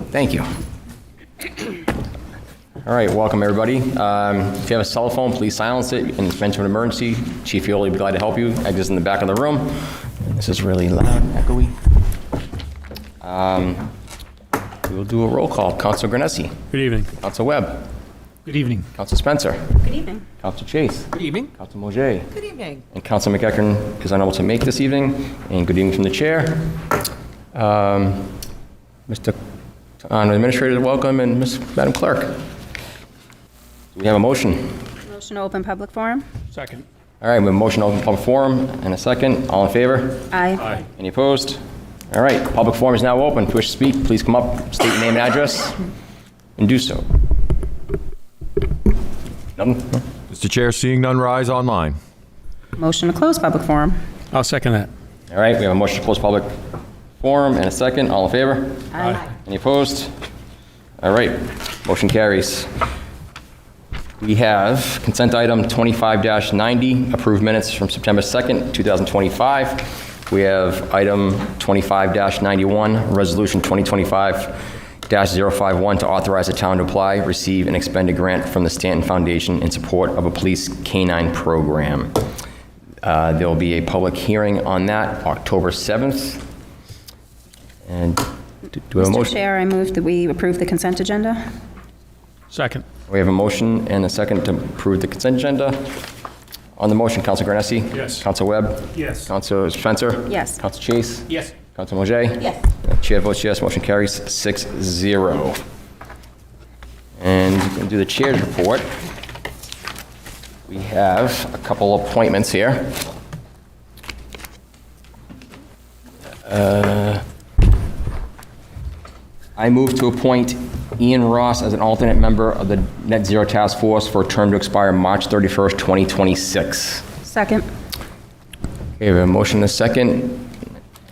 Thank you. All right, welcome everybody. If you have a cell phone, please silence it. In the event of an emergency, Chief Yoli will be glad to help you. Exit in the back of the room. This is really loud, echoey. We will do a roll call. Councilor Granessi. Good evening. Councilor Webb. Good evening. Councilor Spencer. Good evening. Councilor Chase. Good evening. Councilor Mauger. Good evening. And Councilor McEachern is unable to make this evening. And good evening from the chair. Mr. Administrator, welcome, and Madam Clerk. Do we have a motion? Motion to open public forum? Second. All right, we have a motion to open public forum and a second. All in favor? Aye. Aye. Any opposed? All right, public forum is now open. If you wish to speak, please come up, state your name and address, and do so. None? No? Mr. Chair, seeing none, rise online. Motion to close public forum? I'll second that. All right, we have a motion to close public forum and a second. All in favor? Aye. Any opposed? All right, motion carries. We have consent item 25-90, approved minutes from September 2nd, 2025. We have item 25-91, resolution 2025-051 to authorize the town to apply, receive, and expend a grant from the Stanton Foundation in support of a police canine program. There will be a public hearing on that October 7th. And do we have a Mr. motion? Chair, I move that we approve the consent agenda. Second. We have a motion and a second to approve the consent agenda. On the motion, Councilor Granessi? Yes. Councilor Webb? Yes. Councilor Spencer? Yes. Councilor Chase? Yes. Councilor Mauger? Yes. Chair votes yes, motion carries 6-0. And we can do the chair's report. We have a couple appointments here. I move to appoint Ian Ross as an alternate member of the Net Zero Task Force for a term to expire March 31st, 2026. Second? Okay, we have a motion and a second.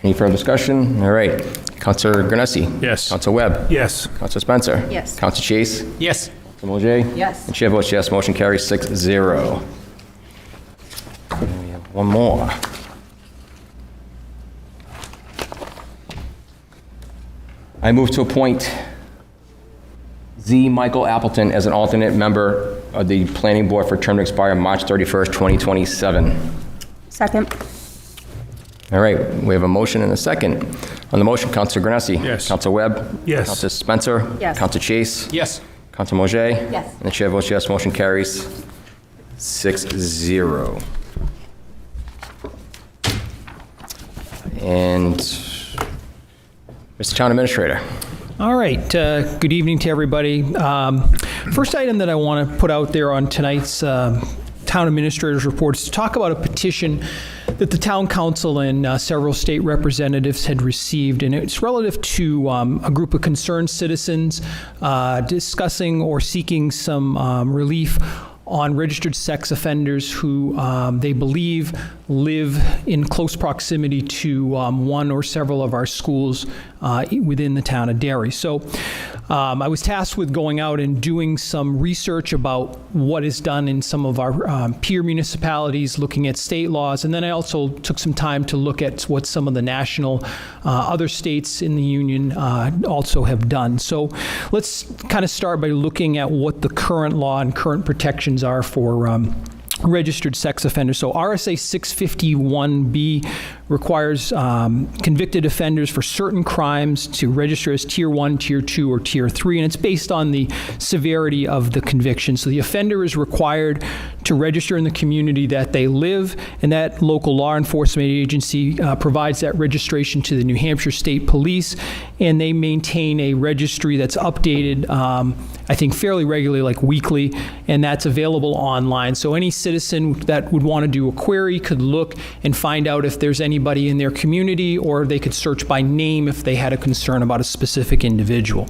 Any further discussion? All right. Councilor Granessi? Yes. Councilor Webb? Yes. Councilor Spencer? Yes. Councilor Chase? Yes. Councilor Mauger? Yes. And chair votes yes, motion carries 6-0. And we have one more. I move to appoint Z. Michael Appleton as an alternate member of the Planning Board for a term to expire March 31st, 2027. Second? All right, we have a motion and a second. On the motion, Councilor Granessi. Yes. Councilor Webb. Yes. Councilor Spencer. Yes. Councilor Chase. Yes. Councilor Mauger. Yes. And the chair votes yes, motion carries 6-0. And Mr. Town Administrator. All right. Good evening to everybody. First item that I want to put out there on tonight's Town Administrator's report is to talk about a petition that the Town Council and several state representatives had received, and it's relative to a group of concerned citizens discussing or seeking some relief on registered sex offenders who they believe live in close proximity to one or several of our schools within the town of Derry. So I was tasked with going out and doing some research about what is done in some of our peer municipalities, looking at state laws, and then I also took some time to look at what some of the national other states in the union also have done. So let's kind of start by looking at what the current law and current protections are for registered sex offenders. So RSA 651B requires convicted offenders for certain crimes to register as Tier 1, Tier 2, or Tier 3, and it's based on the severity of the conviction. So the offender is required to register in the community that they live, and that local law enforcement agency provides that registration to the New Hampshire State Police, and they maintain a registry that's updated, I think, fairly regularly, like weekly, and that's available online. So any citizen that would want to do a query could look and find out if there's anybody in their community, or they could search by name if they had a concern about a specific individual.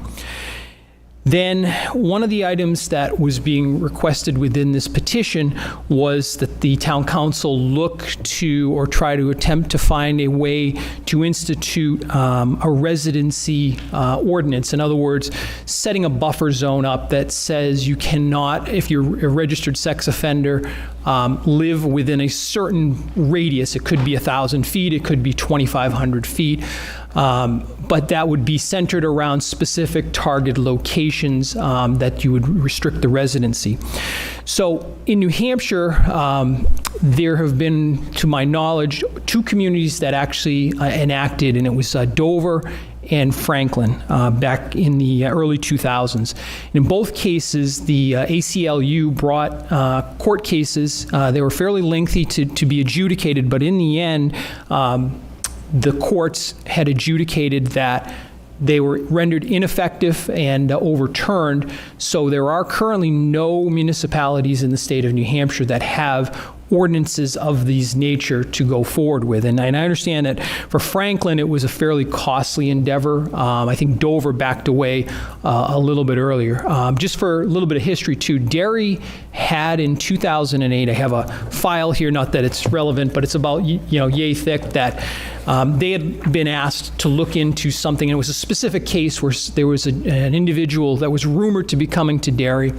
Then one of the items that was being requested within this petition was that the town council look to or try to attempt to find a way to institute a residency ordinance. In other words, setting a buffer zone up that says you cannot, if you're a registered sex offender, live within a certain radius. It could be 1,000 feet, it could be 2,500 feet. But that would be centered around specific target locations that you would restrict the residency. So in New Hampshire, there have been, to my knowledge, 2 communities that actually enacted, and it was Dover and Franklin back in the early 2000s. In both cases, the ACLU brought court cases. They were fairly lengthy to be adjudicated, but in the end, the courts had adjudicated that they were rendered ineffective and overturned. So there are currently no municipalities in the state of New Hampshire that have ordinances of these nature to go forward with. And I understand that for Franklin, it was a fairly costly endeavor. I think Dover backed away a little bit earlier. Just for a little bit of history too, Derry had in 2008, I have a file here, not that it's relevant, but it's about, yay thick, that they had been asked to look into something, and it was a specific case where there was an individual that was rumored to be coming to Derry.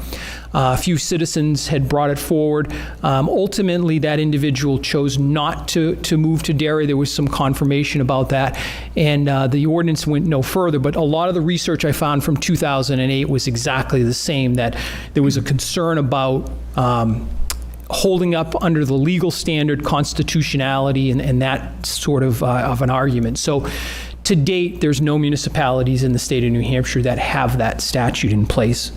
A few citizens had brought it forward. Ultimately, that individual chose not to move to Derry. There was some confirmation about that, and the ordinance went no further. But a lot of the research I found from 2008 was exactly the same, that there was a concern about holding up under the legal standard constitutionality and that sort of an argument. So to date, there's no municipalities in the state of New Hampshire that have that statute in place.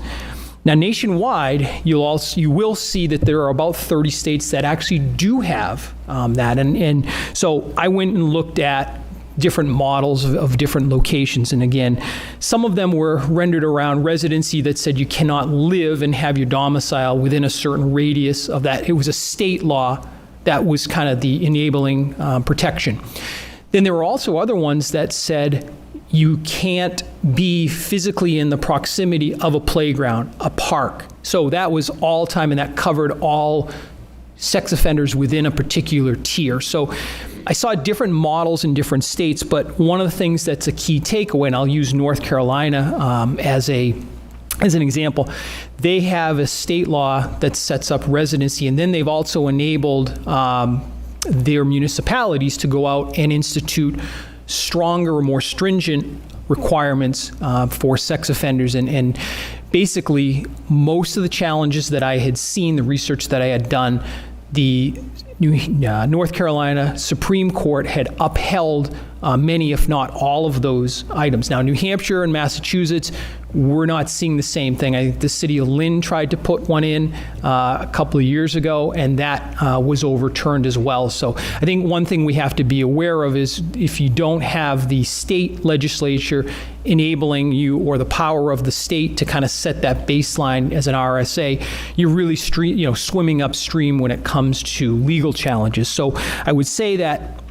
Now, nationwide, you will see that there are about 30 states that actually do have that. And so I went and looked at different models of different locations. And again, some of them were rendered around residency that said you cannot live and have your domicile within a certain radius of that. It was a state law that was kind of the enabling protection. Then there were also other ones that said you can't be physically in the proximity of a playground, a park. So that was all time, and that covered all sex offenders within a particular tier. So I saw different models in different states, but one of the things that's a key takeaway, and I'll use North Carolina as an example, they have a state law that sets up residency, and then they've also enabled their municipalities to go out and institute stronger or more stringent requirements for sex offenders. And basically, most of the challenges that I had seen, the research that I had done, the North Carolina Supreme Court had upheld many, if not all, of those items. Now, New Hampshire and Massachusetts, we're not seeing the same thing. I think the city of Lynn tried to put one in a couple of years ago, and that was overturned as well. So I think one thing we have to be aware of is if you don't have the state legislature enabling you, or the power of the state to kind of set that baseline as an RSA, you're really swimming upstream when it comes to legal challenges. So I would say that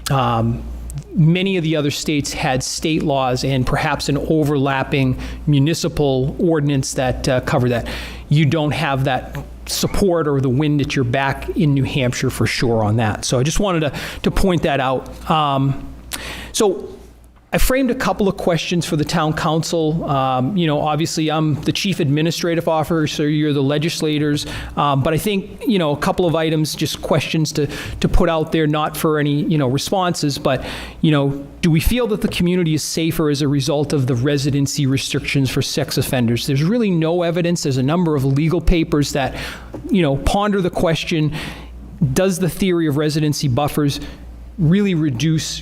many of the other states had state laws and perhaps an overlapping municipal ordinance that cover that. You don't have that support or the wind at your back in New Hampshire for sure on that. So I just wanted to point that out. So I framed a couple of questions for the town council. Obviously I'm the chief administrative officer, you're the legislators, but I think, a couple of items, just questions to put out there, not for any, responses, but, do we feel that the community is safer as a result of the residency restrictions for sex offenders? There's really no evidence. There's a number of legal papers that, ponder the question, does the theory of residency buffers really reduce,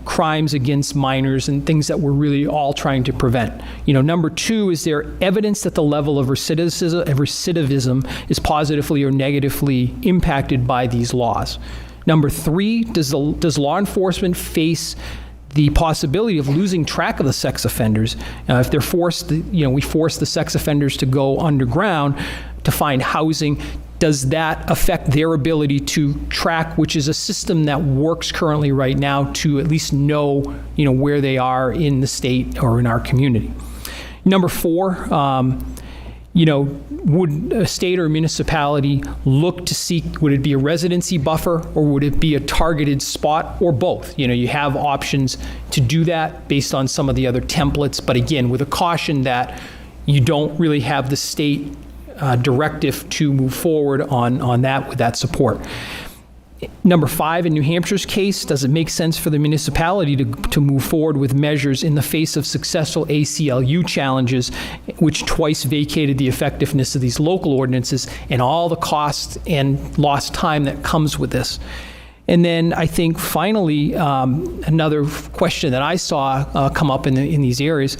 crimes against minors and things that we're really all trying to prevent? Number two, is there evidence that the level of recidivism is positively or negatively impacted by these laws? Number three, does law enforcement face the possibility of losing track of the sex offenders? If they're forced, we force the sex offenders to go underground to find housing. Does that affect their ability to track, which is a system that works currently right now to at least know, where they are in the state or in our community? Number 4, would a state or municipality look to seek, would it be a residency buffer or would it be a targeted spot or both? You have options to do that based on some of the other templates, but again, with a caution that you don't really have the state directive to move forward on that with that support. Number 5, in New Hampshire's case, does it make sense for the municipality to move forward with measures in the face of successful ACLU challenges, which twice vacated the effectiveness of these local ordinances and all the cost and lost time that comes with this? And then I think finally, another question that I saw come up in these areas,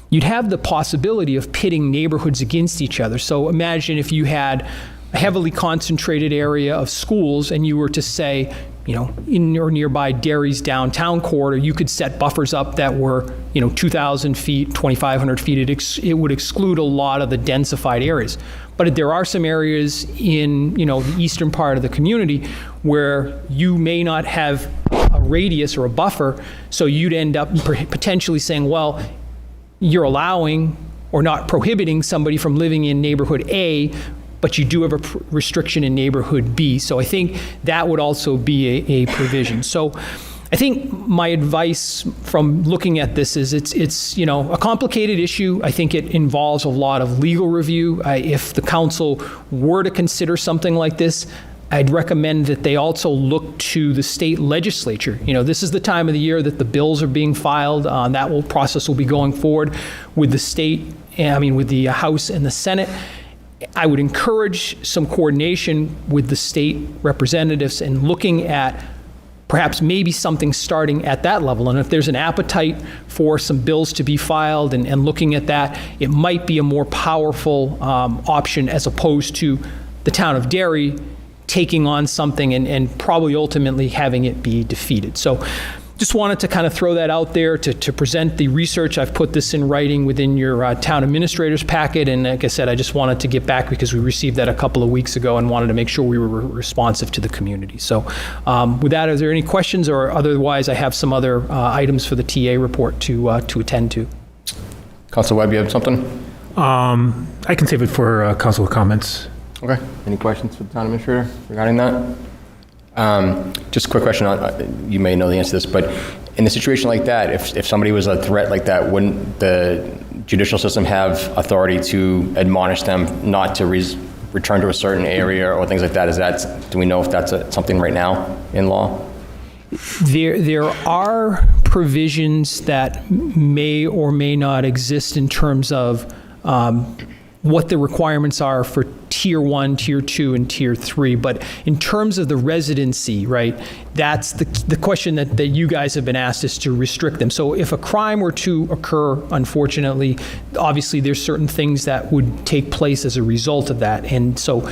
you'd have the possibility of pitting neighborhoods against each other. So imagine if you had a heavily concentrated area of schools and you were to say, in or nearby Derry's downtown corridor, you could set buffers up that were, 2,000 feet, 2,500 feet. It would exclude a lot of the densified areas. But there are some areas in, the eastern part of the community where you may not have a radius or a buffer, so you'd end up potentially saying, well, you're allowing or not prohibiting somebody from living in neighborhood A, but you do have a restriction in neighborhood B. So I think that would also be a provision. So I think my advice from looking at this is it's a complicated issue. I think it involves a lot of legal review. If the council were to consider something like this, I'd recommend that they also look to the state legislature. This is the time of the year that the bills are being filed. That process will be going forward with the state, with the House and the Senate. I would encourage some coordination with the state representatives and looking at perhaps maybe something starting at that level. And if there's an appetite for some bills to be filed and looking at that, it might be a more powerful option as opposed to the town of Derry taking on something and probably ultimately having it be defeated. So just wanted to kind of throw that out there to present the research. I've put this in writing within your town administrator's packet, and like I said, I just wanted to get back because we received that a couple of weeks ago and wanted to make sure we were responsive to the community. So with that, is there any questions, or otherwise I have some other items for the TA report to attend to. Council Webb, you have something? I can save it for council comments. Okay. Any questions for the town administrator regarding that? Just a quick question. You may know the answer to this, but in a situation like that, if somebody was a threat like that, wouldn't the judicial system have authority to admonish them not to return to a certain area or things like that? Do we know if that's something right now in law? There are provisions that may or may not exist in terms of what the requirements are for Tier 1, Tier 2, and Tier 3. But in terms of the residency, right, that's the question that you guys have been asked, is to restrict them. So if a crime were to occur, unfortunately, obviously there's certain things that would take place as a result of that. And so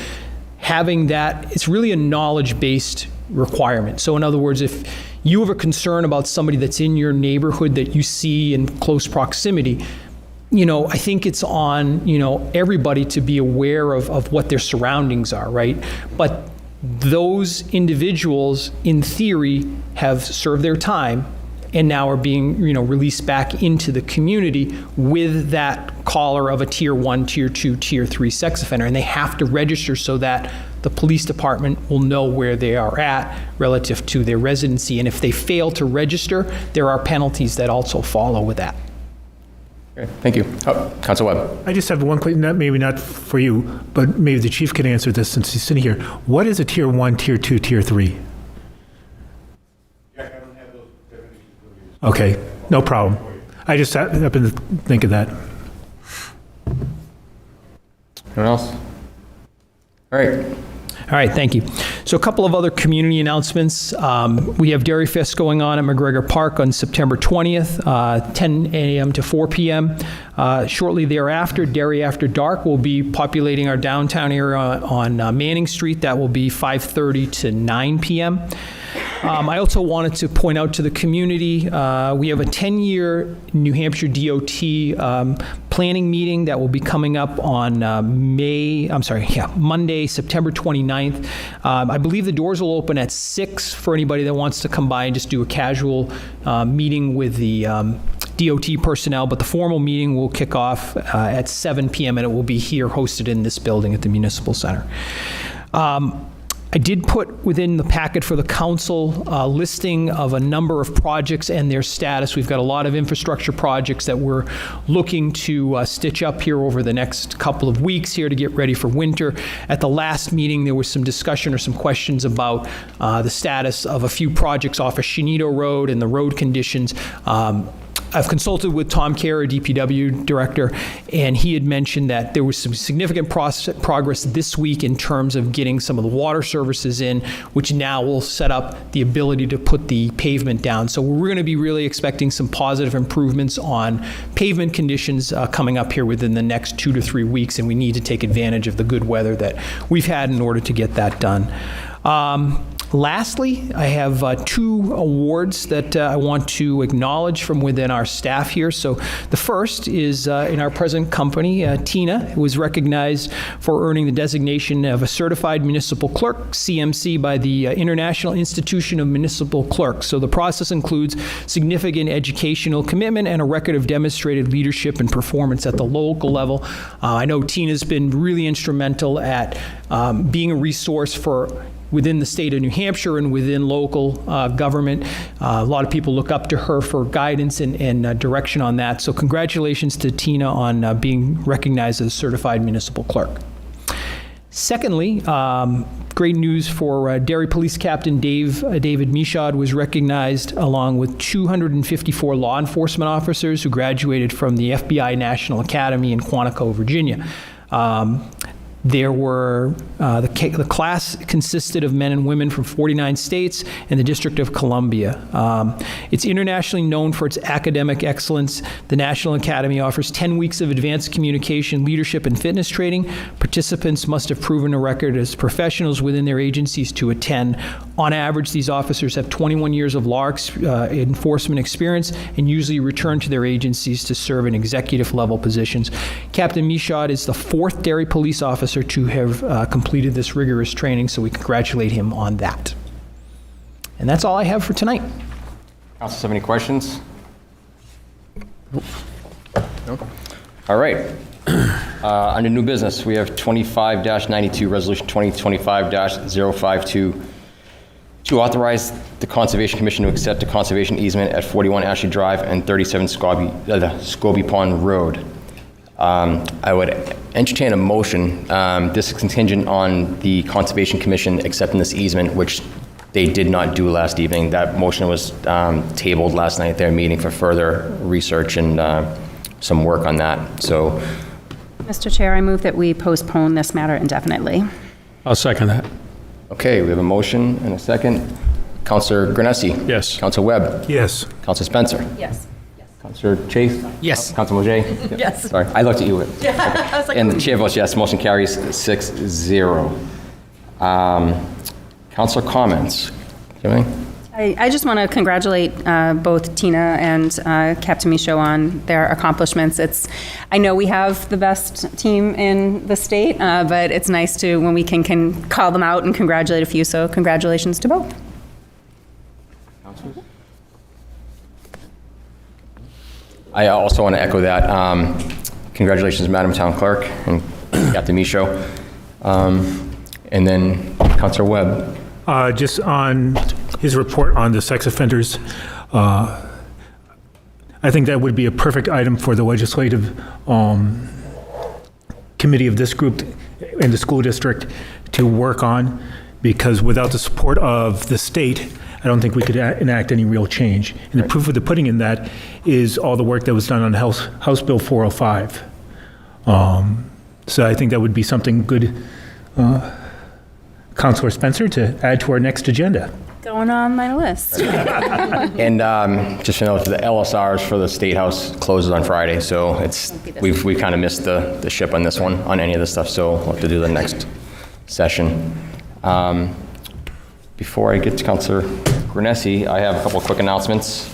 having that, it's really a knowledge-based requirement. So in other words, if you have a concern about somebody that's in your neighborhood that you see in close proximity, I think it's on, everybody to be aware of what their surroundings are, right? But those individuals, in theory, have served their time and now are being, released back into the community with that collar of a Tier 1, Tier 2, Tier 3 sex offender. And they have to register so that the police department will know where they are at relative to their residency. And if they fail to register, there are penalties that also follow with that. Okay, thank you. Council Webb. I just have one question, maybe not for you, but maybe the chief can answer this since he's sitting here. What is a Tier 1, Tier 2, Tier 3? I don't have those definitions. Okay, no problem. I just happened to think of that. Anyone else? All right. All right, thank you. So a couple of other community announcements. We have Dairy Fest going on at McGregor Park on September 20th, 10 a.m. to 4 p.m. Shortly thereafter, Dairy After Dark will be populating our downtown area on Manning Street. That will be 5:30 to 9 p.m. I also wanted to point out to the community, we have a 10-year New Hampshire DOT planning meeting that will be coming up on Monday, September 29th. I believe the doors will open at 6 for anybody that wants to come by and just do a casual meeting with the DOT personnel, but the formal meeting will kick off at 7 p.m. and it will be here hosted in this building at the Municipal Center. I did put within the packet for the council a listing of a number of projects and their status. We've got a lot of infrastructure projects that we're looking to stitch up here over the next couple of weeks here to get ready for winter. At the last meeting, there was some discussion or some questions about the status of a few projects off of Shenito Road and the road conditions. I've consulted with Tom Kerr, DPW director, and he had mentioned that there was some significant progress this week in terms of getting some of the water services in, which now will set up the ability to put the pavement down. So we're going to be really expecting some positive improvements on pavement conditions coming up here within the next 2 to 3 weeks, and we need to take advantage of the good weather that we've had in order to get that done. Lastly, I have 2 awards that I want to acknowledge from within our staff here. So the first is in our present company, Tina, who was recognized for earning the designation of a Certified Municipal Clerk, CMC, by the International Institution of Municipal Clerks. So the process includes significant educational commitment and a record of demonstrated leadership and performance at the local level. I know Tina's been really instrumental at being a resource for within the state of New Hampshire and within local government. A lot of people look up to her for guidance and direction on that. So congratulations to Tina on being recognized as a certified municipal clerk. Secondly, great news for Derry Police Captain David Michaud was recognized along with 254 law enforcement officers who graduated from the FBI National Academy in Quantico, Virginia. There were, the class consisted of men and women from 49 states and the District of Columbia. It's internationally known for its academic excellence. The National Academy offers 10 weeks of advanced communication, leadership, and fitness training. Participants must have proven a record as professionals within their agencies to attend. On average, these officers have 21 years of law enforcement experience and usually return to their agencies to serve in executive level positions. Captain Michaud is the 4th Derry police officer to have completed this rigorous training, so we congratulate him on that. And that's all I have for tonight. Council, have any questions? No? All right. Under new business, we have 25-92, Resolution 2025-052, to authorize the Conservation Commission to accept a conservation easement at 41 Ashley Drive and 37 Scobie Pond Road. I would entertain a motion. This is contingent on the Conservation Commission accepting this easement, which they did not do last evening. That motion was tabled last night at their meeting for further research and some work on that. So, Mr. Chair, I move that we postpone this matter indefinitely. I'll second that. okay, we have a motion and a second. Councillor Granessi? Yes. Councillor Webb? Yes. Councillor Spencer? Yes. Councillor Chase? Yes. Councillor Mojay? Yes. Sorry, I looked at you. Yeah, I was like, And the chair votes yes, motion carries 6-0. Councillor comments? Jimmy? I just want to congratulate both Tina and Captain Michaud on their accomplishments. I know we have the best team in the state, but it's nice to when we can call them out and congratulate a few. So congratulations to both. I also want to echo that. Congratulations, Madam Town Clerk and Captain Michaud. And then Councillor Webb. Just on his report on the sex offenders, I think that would be a perfect item for the legislative committee of this group in the school district to work on, because without the support of the state, I don't think we could enact any real change. And the proof of the pudding in that is all the work that was done on House Bill 405. So I think that would be something good, Councilor Spencer, to add to our next agenda. Going on my list. And just to note, the LSRs for the State House closes on Friday, so we kind of missed the ship on this one, on any of this stuff, so we'll have to do the next session. Before I get to Councillor Granessi, I have a couple of quick announcements.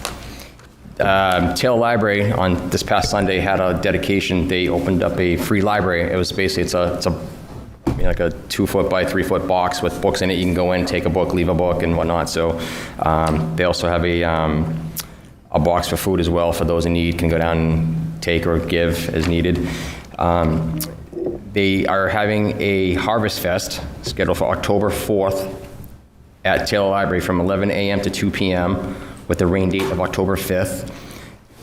Taylor Library on this past Sunday had a dedication. They opened up a free library. It was basically, it's a like a 2-foot by 3-foot box with books in it. You can go in, take a book, leave a book, and whatnot. So they also have a box for food as well for those in need. Can go down and take or give as needed. They are having a Harvest Fest scheduled for October 4th at Taylor Library from 11 a.m. to 2 p.m. with the rain date of October 5th.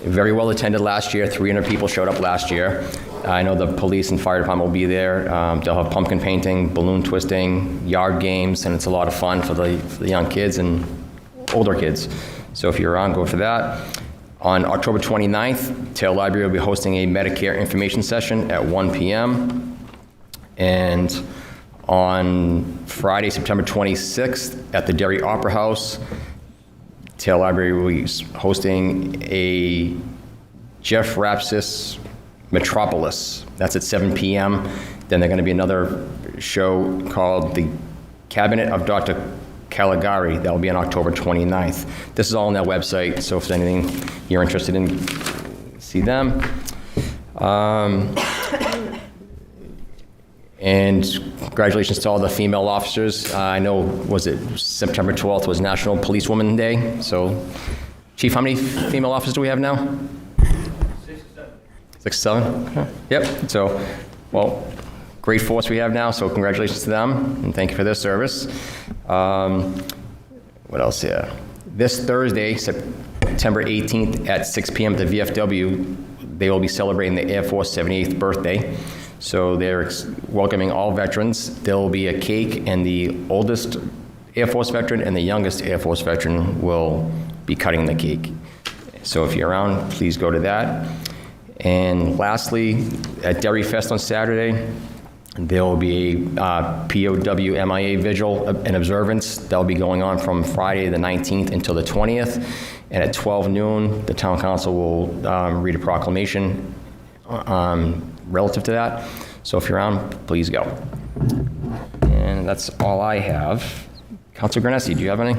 Very well attended last year. 300 people showed up last year. I know the police and fire department will be there. They'll have pumpkin painting, balloon twisting, yard games, and it's a lot of fun for the young kids and older kids. So if you're around, go for that. On October 29th, Taylor Library will be hosting a Medicare information session at 1 p.m. And on Friday, September 26th, at the Derry Opera House, Taylor Library will be hosting a Jeff Rapsis Metropolis. That's at 7 p.m. Then there's going to be another show called The Cabinet of Dr. Caligari. That will be on October 29th. This is all on their website, so if there's anything you're interested in, see them. And congratulations to all the female officers. I know, was it September 12th was National Policewoman Day? So, Chief, how many female officers do we have now? 6 or 7. 6 or 7? Okay. Yep. So, well, great force we have now, so congratulations to them, and thank you for their service. What else here? This Thursday, September 18th at 6 p.m. at the VFW, they will be celebrating the Air Force 78th birthday. So they're welcoming all veterans. There will be a cake, and the oldest Air Force veteran and the youngest Air Force veteran will be cutting the cake. So if you're around, please go to that. And lastly, at Derry Fest on Saturday, there will be a POW MIA vigil and observance. That will be going on from Friday the 19th until the 20th. And at 12 noon, the Town Council will read a proclamation relative to that. So if you're around, please go. And that's all I have. Councilor Granessi, do you have any?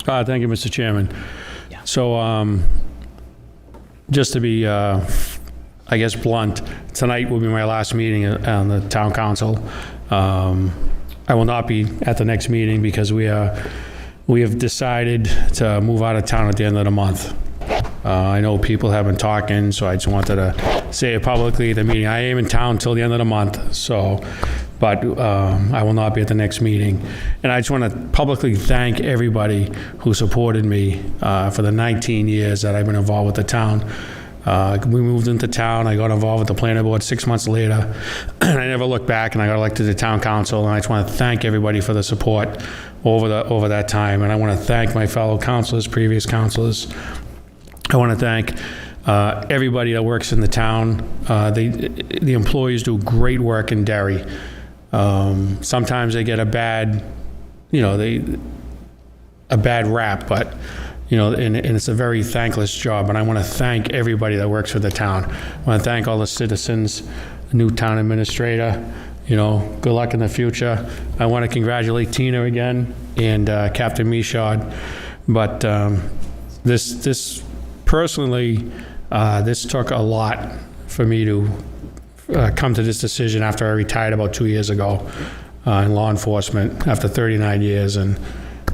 Thank you, Mr. Chairman. So just to be, I guess, blunt, tonight will be my last meeting on the Town Council. I will not be at the next meeting because we have decided to move out of town at the end of the month. I know people have been talking, so I just wanted to say it publicly at the meeting. I am in town till the end of the month, so, but I will not be at the next meeting. And I just want to publicly thank everybody who supported me for the 19 years that I've been involved with the town. We moved into town, I got involved with the planning board 6 months later, and I never looked back, and I got elected to town council, and I just want to thank everybody for the support over that time. And I want to thank my fellow councilors, previous councilors. I want to thank everybody that works in the town. The employees do great work in Derry. Sometimes they get a bad, a bad rap, but, and it's a very thankless job. And I want to thank everybody that works for the town. I want to thank all the citizens, the new town administrator. Good luck in the future. I want to congratulate Tina again and Captain Michaud. But this personally, this took a lot for me to come to this decision after I retired about 2 years ago in law enforcement after 39 years. And,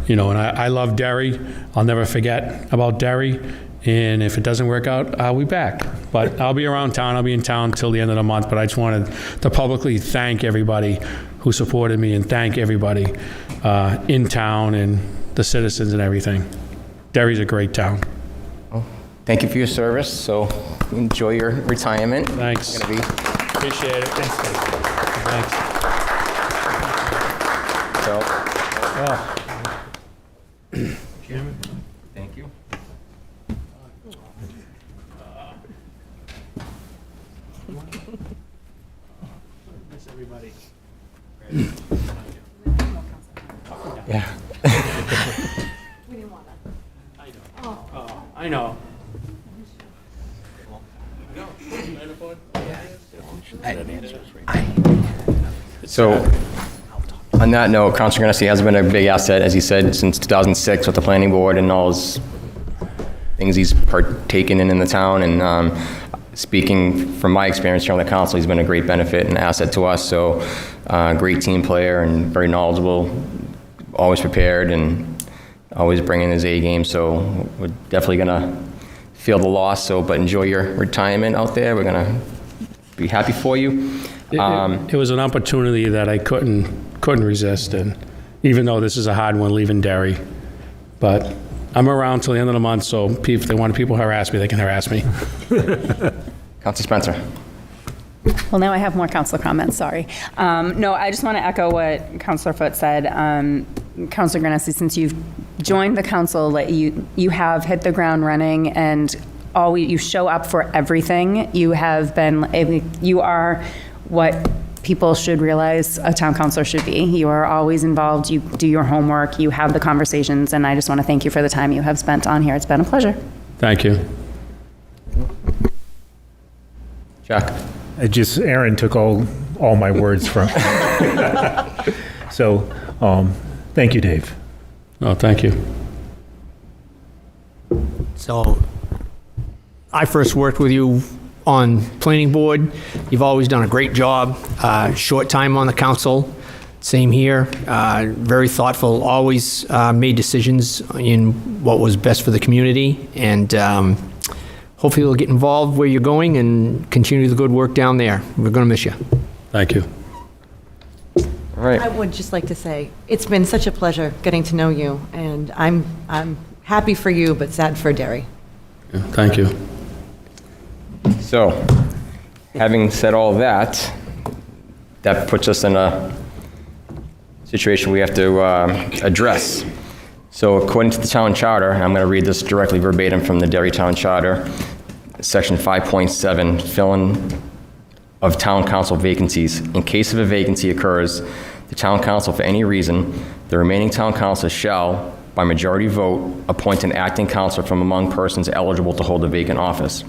and I love Derry. I'll never forget about Derry. And if it doesn't work out, I'll be back. But I'll be around town. I'll be in town till the end of the month. But I just wanted to publicly thank everybody who supported me and thank everybody in town and the citizens and everything. Derry's a great town. Thank you for your service. So enjoy your retirement. Thanks. It's gonna be. Appreciate it. Thanks. So. Chairman. Thank you. Miss everybody. Yeah. I know. So, On that note, Councilor Ganesi has been a big asset, as he said, since 2006 with the planning board and all his things he's partaken in the town. And speaking from my experience here on the council, he's been a great benefit and asset to us. So great team player and very knowledgeable, always prepared and always bringing his A game. So we're definitely going to feel the loss. So, but enjoy your retirement out there. We're going to be happy for you. It was an opportunity that I couldn't resist, and even though this is a hard one leaving Derry, but I'm around till the end of the month, so if they want people to harass me, they can harass me. Councilor Spencer. Well, now I have more council comments, sorry. No, I just want to echo what Councilor Foote said. Councilor Ganesi, since you've joined the council, that you have hit the ground running and you show up for everything. You are what people should realize a town councilor should be. You are always involved, you do your homework, you have the conversations, and I just want to thank you for the time you have spent on here. It's been a pleasure. Thank you. Jack. Aaron took all my words from. So, thank you, Dave. Oh, thank you. So, I first worked with you on planning board. You've always done a great job. Short time on the council, same here. Very thoughtful, always made decisions in what was best for the community. And hopefully you'll get involved where you're going and continue the good work down there. We're going to miss you. Thank you. All right. I would just like to say, it's been such a pleasure getting to know you, and I'm happy for you, but sad for Derry. Yeah, thank you. So, having said all that, that puts us in a situation we have to address. So according to the town charter, and I'm going to read this directly verbatim from the Derry Town Charter, section 5.7, filling of town council vacancies. In case of a vacancy occurs, the town council, for any reason, the remaining town council shall, by majority vote, appoint an acting councilor from among persons eligible to hold a vacant office,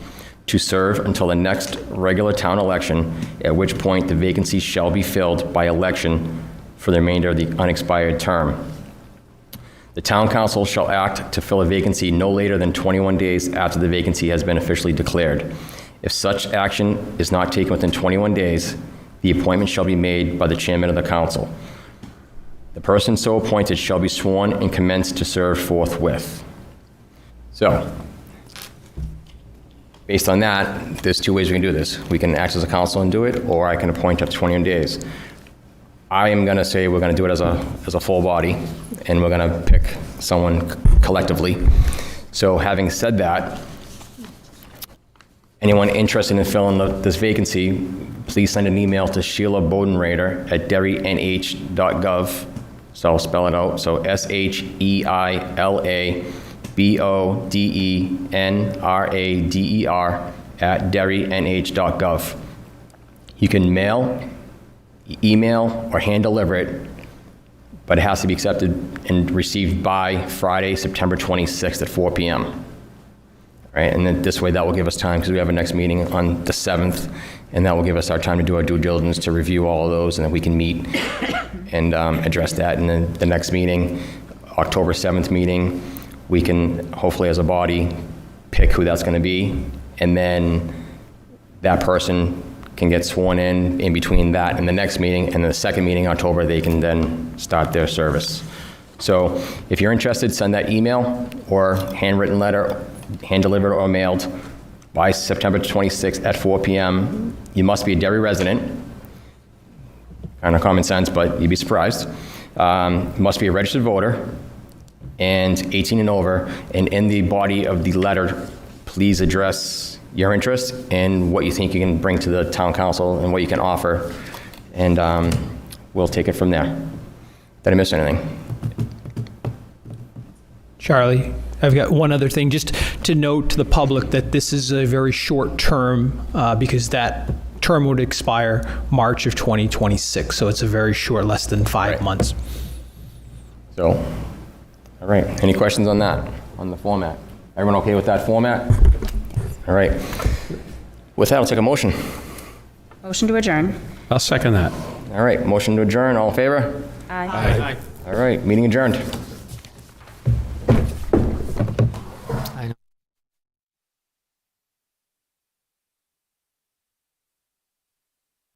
to serve until the next regular town election, at which point the vacancy shall be filled by election for the remainder of the unexpired term. The town council shall act to fill a vacancy no later than 21 days after the vacancy has been officially declared. If such action is not taken within 21 days, the appointment shall be made by the chairman of the council. The person so appointed shall be sworn and commence to serve forthwith. So, based on that, there's two ways we can do this. We can act as a council and do it, or I can appoint up to 21 days. I am going to say we're going to do it as a full body, and we're going to pick someone collectively. So having said that, anyone interested in filling this vacancy, please send an email to Sheila Bodenrader at derrynh.gov. So I'll spell it out. So SHEILABODENRADER at derrynh.gov. You can mail, email, or hand deliver it, but it has to be accepted and received by Friday, September 26th at 4 p.m. All right, and then this way that will give us time, because we have a next meeting on the 7th, and that will give us our time to do our due diligence to review all of those, and then we can meet and address that. And then the next meeting, October 7th meeting, we can hopefully as a body pick who that's going to be, and then that person can get sworn in between that and the next meeting, and the second meeting in October, they can then start their service. So if you're interested, send that email or handwritten letter, hand delivered or mailed by September 26th at 4 p.m. You must be a Derry resident. Kind of common sense, but you'd be surprised. Must be a registered voter and 18 and over. And in the body of the letter, please address your interest and what you think you can bring to the town council and what you can offer. And we'll take it from there. Did I miss anything? Charlie, I've got one other thing, just to note to the public that this is a very short term because that term would expire March of 2026. So it's a very short, less than 5 months. So, all right. Any questions on that, on the format? Everyone okay with that format? All right. With that, I'll take a motion. Motion to adjourn. I'll second that. All right. Motion to adjourn. All in favor? Aye. All right, meeting adjourned.